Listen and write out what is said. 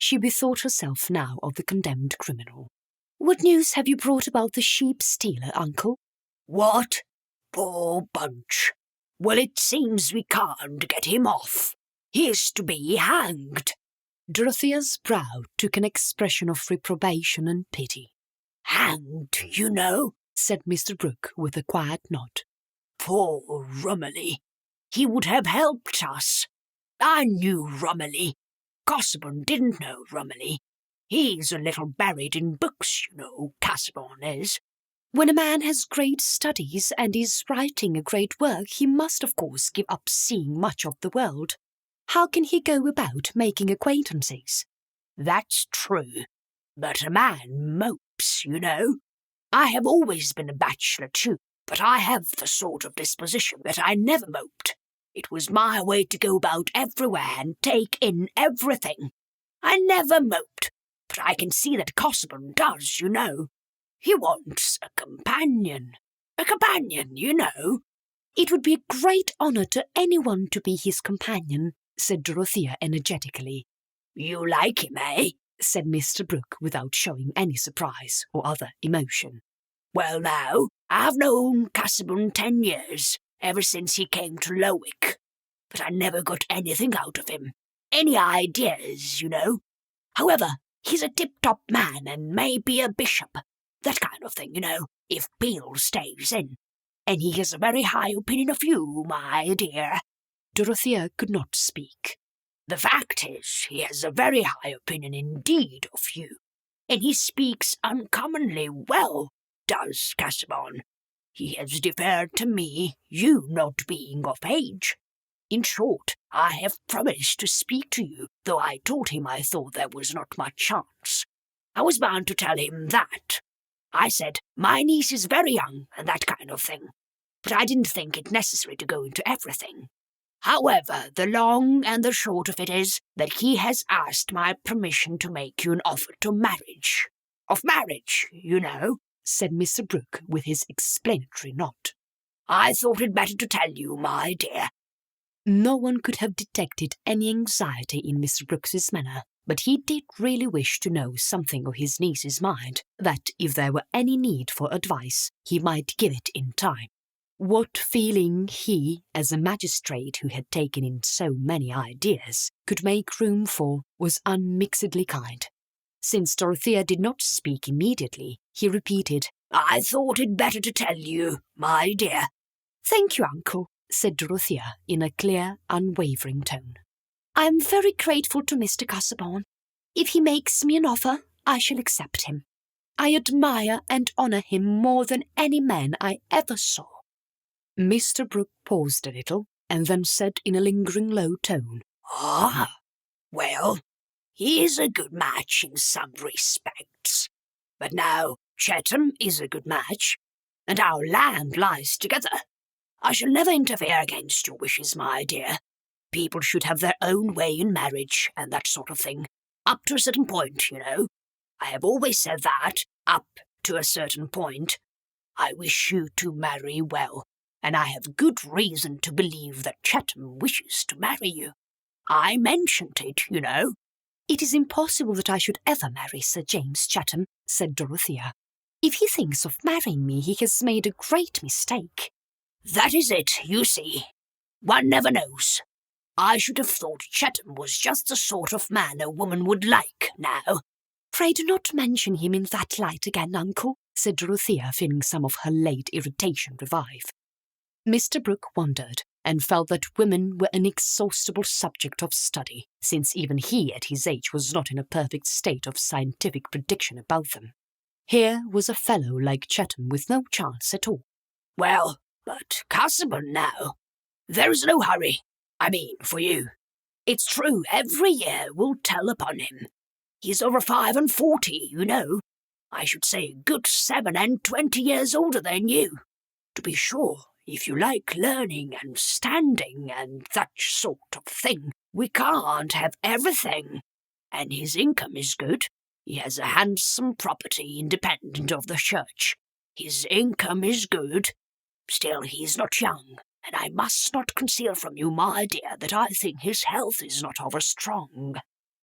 She bethought herself now of the condemned criminal. "What news have you brought about the sheep-stealer, uncle?" "What? Poor Bunch. Well, it seems we can't get him off. He's to be hanged." Dorothea's brow took an expression of reprobation and pity. "Hanged, you know," said Mr. Brooke with a quiet nod. "Poor Rummelly. He would have helped us. I knew Rummelly. Casaubon didn't know Rummelly. He's a little buried in books, you know, Casaubon is." "When a man has great studies and is writing a great work, he must of course give up seeing much of the world. How can he go about making acquaintances?" "That's true. But a man mopes, you know. I have always been a bachelor too, but I have the sort of disposition that I never moped. It was my way to go about everywhere and take in everything. I never moped, but I can see that Casaubon does, you know. He wants a companion, you know." "It would be a great honour to anyone to be his companion," said Dorothea energetically. "You like him, eh?" said Mr. Brooke without showing any surprise or other emotion. "Well now, I've known Casaubon 10 years, ever since he came to Lowick, but I never got anything out of him. Any ideas, you know. However, he's a tip-top man and may be a bishop, that kind of thing, you know, if Peel stays in. And he has a very high opinion of you, my dear." Dorothea could not speak. "The fact is, he has a very high opinion indeed of you, and he speaks uncommonly well, does Casaubon. He has deferred to me, you not being of age. In short, I have promised to speak to you, though I told him I thought there was not much chance. I was bound to tell him that. I said, my niece is very young, and that kind of thing, but I didn't think it necessary to go into everything. However, the long and the short of it is that he has asked my permission to make you an offer to marriage. Of marriage, you know," said Mr. Brooke with his explanatory nod. "I thought it better to tell you, my dear." No one could have detected any anxiety in Mr. Brooke's manner, but he did really wish to know something of his niece's mind, that if there were any need for advice, he might give it in time. What feeling he, as a magistrate who had taken in so many ideas, could make room for was unmixedly kind. Since Dorothea did not speak immediately, he repeated, "I thought it better to tell you, my dear." "Thank you, uncle," said Dorothea in a clear, unwavering tone. "I am very grateful to Mr. Casaubon. If he makes me an offer, I shall accept him. I admire and honour him more than any man I ever saw." Mr. Brooke paused a little, and then said in a lingering low tone, "Ah, well, he is a good match in some respects. But now Chatham is a good match, and our land lies together. I shall never interfere against your wishes, my dear. People should have their own way in marriage and that sort of thing, up to a certain point, you know. I have always said that, up to a certain point. I wish you to marry well, and I have good reason to believe that Chatham wishes to marry you. I mentioned it, you know." "It is impossible that I should ever marry Sir James Chatham," said Dorothea. "If he thinks of marrying me, he has made a great mistake." "That is it, you see. One never knows. I should have thought Chatham was just the sort of man a woman would like now." "Pray do not mention him in that light again, uncle," said Dorothea, feeling some of her late irritation revive. Mr. Brooke wondered, and felt that women were an inexhaustible subject of study, since even he at his age was not in a perfect state of scientific prediction about them. Here was a fellow like Chatham with no chance at all. "Well, but Casaubon now. There is no hurry. I mean, for you. It's true, every year will tell upon him. He's over 45, you know. I should say a good 27 years older than you. To be sure, if you like learning and standing and that sort of thing, we can't have everything. And his income is good. He has a handsome property independent of the church. His income is good. Still, he's not young, and I must not conceal from you, my dear, that I think his health is not over strong."